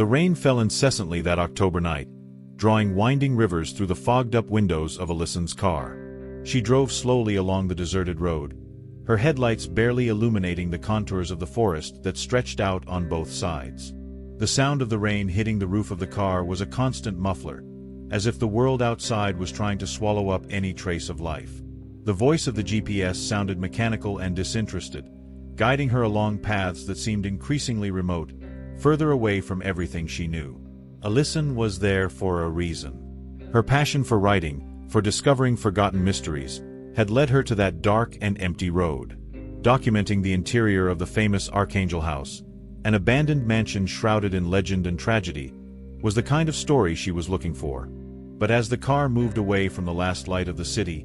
The rain fell incessantly that October night, drawing winding rivers through the fogged-up windows of Allison's car. She drove slowly along the deserted road, her headlights barely illuminating the contours of the forest that stretched out on both sides. The sound of the rain hitting the roof of the car was a constant muffler, as if the world outside was trying to swallow up any trace of life. The voice of the GPS sounded mechanical and disinterested, guiding her along paths that seemed increasingly remote, further away from everything she knew. Allison was there for a reason. Her passion for writing, for discovering forgotten mysteries, had led her to that dark and empty road. Documenting the interior of the famous Archangel House, an abandoned mansion shrouded in legend and tragedy, was the kind of story she was looking for. But as the car moved away from the last light of the city,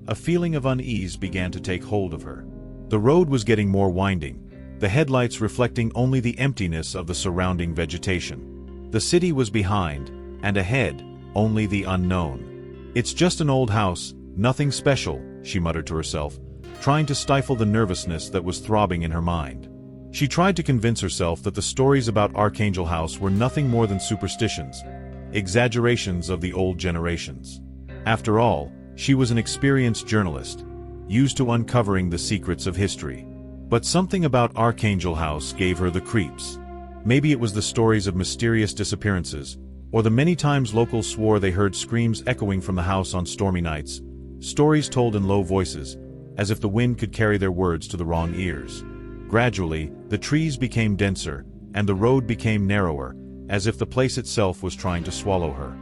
a feeling of unease began to take hold of her. The road was getting more winding, the headlights reflecting only the emptiness of the surrounding vegetation. The city was behind, and ahead, only the unknown. "It's just an old house, nothing special," she muttered to herself, trying to stifle the nervousness that was throbbing in her mind. She tried to convince herself that the stories about Archangel House were nothing more than superstitions, exaggerations of the old generations. After all, she was an experienced journalist, used to uncovering the secrets of history. But something about Archangel House gave her the creeps. Maybe it was the stories of mysterious disappearances, or the many times locals swore they heard screams echoing from the house on stormy nights, stories told in low voices, as if the wind could carry their words to the wrong ears. Gradually, the trees became denser, and the road became narrower, as if the place itself was trying to swallow her.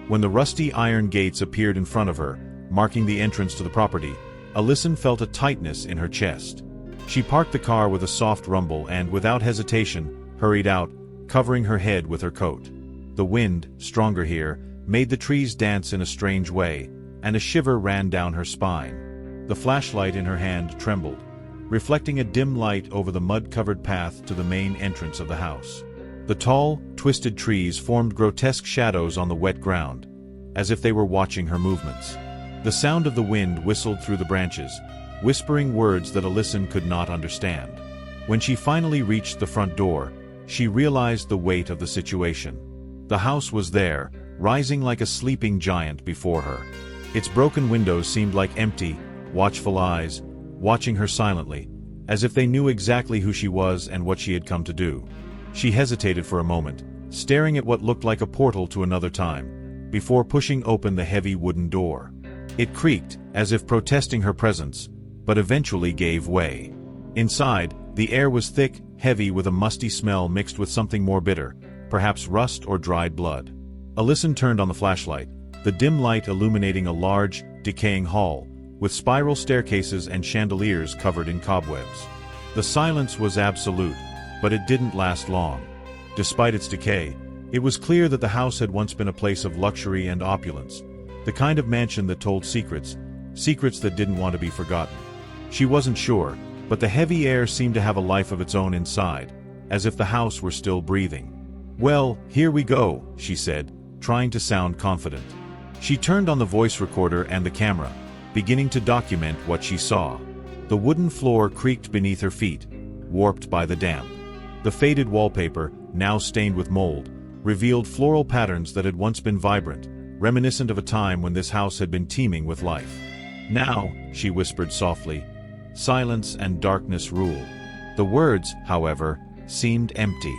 When the rusty iron gates appeared in front of her, marking the entrance to the property, Allison felt a tightness in her chest. She parked the car with a soft rumble and, without hesitation, hurried out, covering her head with her coat. The wind, stronger here, made the trees dance in a strange way, and a shiver ran down her spine. The flashlight in her hand trembled, reflecting a dim light over the mud-covered path to the main entrance of the house. The tall, twisted trees formed grotesque shadows on the wet ground, as if they were watching her movements. The sound of the wind whistled through the branches, whispering words that Allison could not understand. When she finally reached the front door, she realized the weight of the situation. The house was there, rising like a sleeping giant before her. Its broken windows seemed like empty, watchful eyes, watching her silently, as if they knew exactly who she was and what she had come to do. She hesitated for a moment, staring at what looked like a portal to another time, before pushing open the heavy wooden door. It creaked, as if protesting her presence, but eventually gave way. Inside, the air was thick, heavy with a musty smell mixed with something more bitter, perhaps rust or dried blood. Allison turned on the flashlight, the dim light illuminating a large, decaying hall, with spiral staircases and chandeliers covered in cobwebs. The silence was absolute, but it didn't last long. Despite its decay, it was clear that the house had once been a place of luxury and opulence, the kind of mansion that told secrets, secrets that didn't want to be forgotten. She wasn't sure, but the heavy air seemed to have a life of its own inside, as if the house were still breathing. "Well, here we go," she said, trying to sound confident. She turned on the voice recorder and the camera, beginning to document what she saw. The wooden floor creaked beneath her feet, warped by the damp. The faded wallpaper, now stained with mold, revealed floral patterns that had once been vibrant, reminiscent of a time when this house had been teeming with life. "Now," she whispered softly, "silence and darkness rule." The words, however, seemed empty.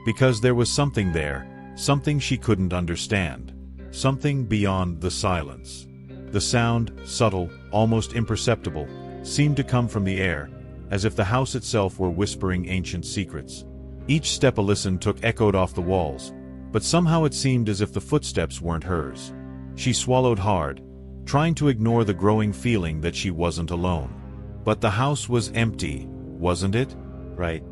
Because there was something there, something she couldn't understand. Something beyond the silence. The sound, subtle, almost imperceptible, seemed to come from the air, as if the house itself were whispering ancient secrets. Each step Allison took echoed off the walls, but somehow it seemed as if the footsteps weren't hers. She swallowed hard, trying to ignore the growing feeling that she wasn't alone. But the house was empty, wasn't it? Right.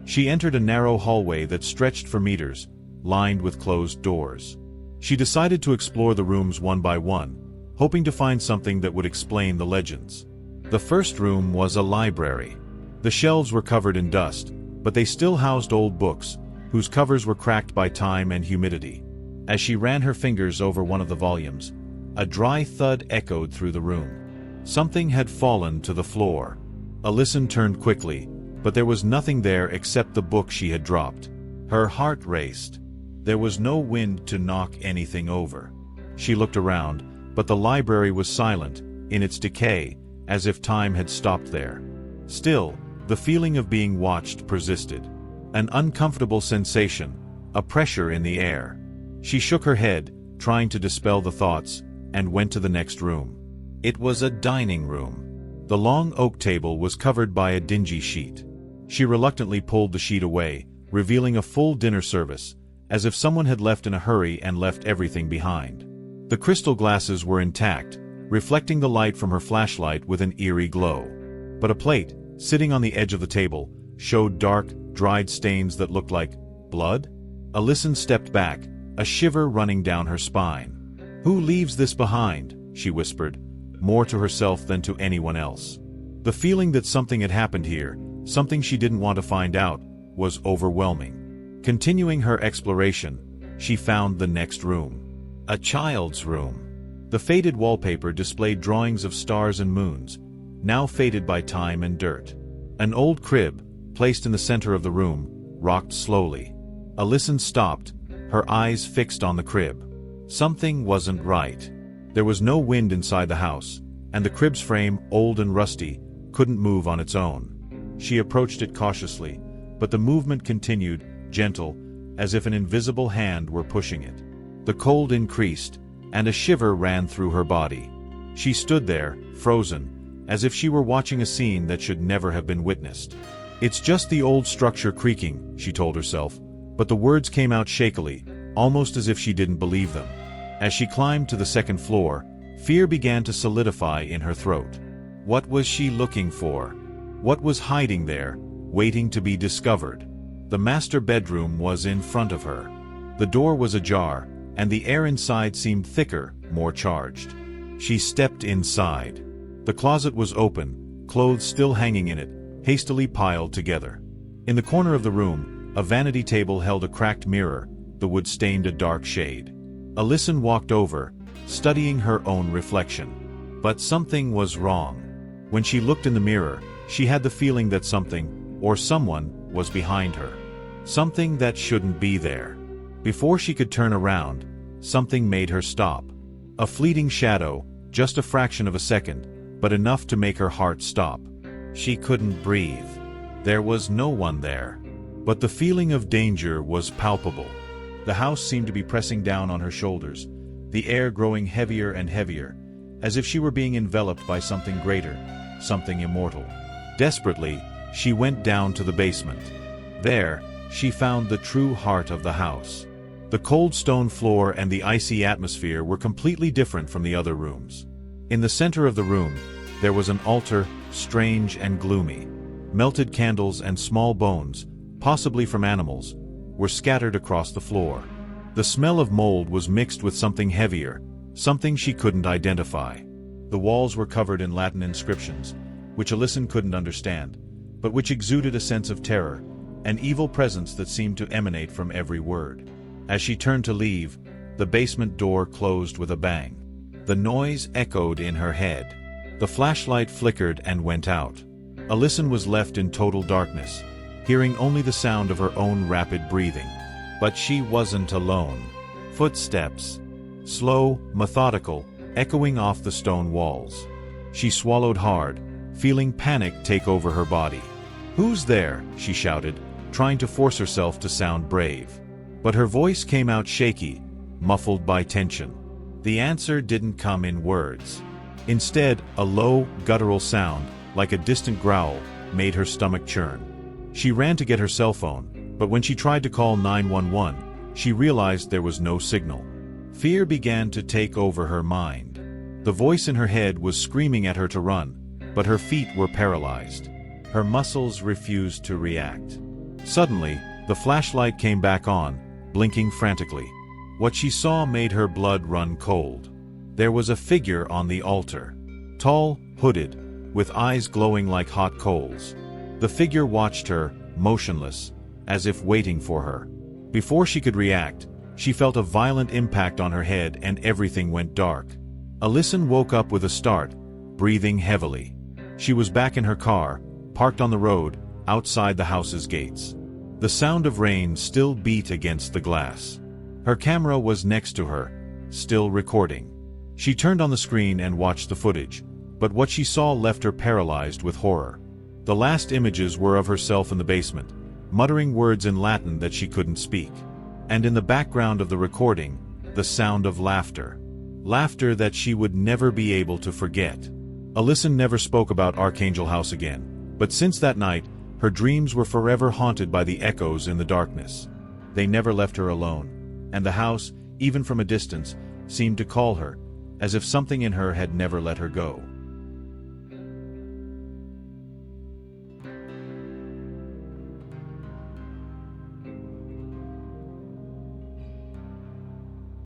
She entered a narrow hallway that stretched for meters, lined with closed doors. She decided to explore the rooms one by one, hoping to find something that would explain the legends. The first room was a library. The shelves were covered in dust, but they still housed old books, whose covers were cracked by time and humidity. As she ran her fingers over one of the volumes, a dry thud echoed through the room. Something had fallen to the floor. Allison turned quickly, but there was nothing there except the book she had dropped. Her heart raced. There was no wind to knock anything over. She looked around, but the library was silent, in its decay, as if time had stopped there. Still, the feeling of being watched persisted. An uncomfortable sensation, a pressure in the air. She shook her head, trying to dispel the thoughts, and went to the next room. It was a dining room. The long oak table was covered by a dingy sheet. She reluctantly pulled the sheet away, revealing a full dinner service, as if someone had left in a hurry and left everything behind. The crystal glasses were intact, reflecting the light from her flashlight with an eerie glow. But a plate, sitting on the edge of the table, showed dark, dried stains that looked like blood. Alyssum stepped back, a shiver running down her spine. "Who leaves this behind?" she whispered, more to herself than to anyone else. The feeling that something had happened here, something she didn't want to find out, was overwhelming. Continuing her exploration, she found the next room. A child's room. The faded wallpaper displayed drawings of stars and moons, now faded by time and dirt. An old crib, placed in the center of the room, rocked slowly. Alyssum stopped, her eyes fixed on the crib. Something wasn't right. There was no wind inside the house, and the crib's frame, old and rusty, couldn't move on its own. She approached it cautiously, but the movement continued, gentle, as if an invisible hand were pushing it. The cold increased, and a shiver ran through her body. She stood there, frozen, as if she were watching a scene that should never have been witnessed. "It's just the old structure creaking," she told herself, but the words came out shakily, almost as if she didn't believe them. As she climbed to the second floor, fear began to solidify in her throat. What was she looking for? What was hiding there, waiting to be discovered? The master bedroom was in front of her. The door was ajar, and the air inside seemed thicker, more charged. She stepped inside. The closet was open, clothes still hanging in it, hastily piled together. In the corner of the room, a vanity table held a cracked mirror, the wood stained a dark shade. Alyssum walked over, studying her own reflection. But something was wrong. When she looked in the mirror, she had the feeling that something, or someone, was behind her. Something that shouldn't be there. Before she could turn around, something made her stop. A fleeting shadow, just a fraction of a second, but enough to make her heart stop. She couldn't breathe. There was no one there. But the feeling of danger was palpable. The house seemed to be pressing down on her shoulders, the air growing heavier and heavier, as if she were being enveloped by something greater, something immortal. Desperately, she went down to the basement. There, she found the true heart of the house. The cold stone floor and the icy atmosphere were completely different from the other rooms. In the center of the room, there was an altar, strange and gloomy. Melted candles and small bones, possibly from animals, were scattered across the floor. The smell of mold was mixed with something heavier, something she couldn't identify. The walls were covered in Latin inscriptions, which Alyssum couldn't understand, but which exuded a sense of terror, an evil presence that seemed to emanate from every word. As she turned to leave, the basement door closed with a bang. The noise echoed in her head. The flashlight flickered and went out. Alyssum was left in total darkness, hearing only the sound of her own rapid breathing. But she wasn't alone. Footsteps. Slow, methodical, echoing off the stone walls. She swallowed hard, feeling panic take over her body. "Who's there?" she shouted, trying to force herself to sound brave. But her voice came out shaky, muffled by tension. The answer didn't come in words. Instead, a low, guttural sound, like a distant growl, made her stomach churn. She ran to get her cell phone, but when she tried to call 911, she realized there was no signal. Fear began to take over her mind. The voice in her head was screaming at her to run, but her feet were paralyzed. Her muscles refused to react. Suddenly, the flashlight came back on, blinking frantically. What she saw made her blood run cold. There was a figure on the altar. Tall, hooded, with eyes glowing like hot coals. The figure watched her, motionless, as if waiting for her. Before she could react, she felt a violent impact on her head and everything went dark. Alyssum woke up with a start, breathing heavily. She was back in her car, parked on the road, outside the house's gates. The sound of rain still beat against the glass. Her camera was next to her, still recording. She turned on the screen and watched the footage, but what she saw left her paralyzed with horror. The last images were of herself in the basement, muttering words in Latin that she couldn't speak. And in the background of the recording, the sound of laughter. Laughter that she would never be able to forget. Alyson never spoke about Archangel House again, but since that night, her dreams were forever haunted by the echoes in the darkness. They never left her alone, and the house, even from a distance, seemed to call her, as if something in her had never let her go.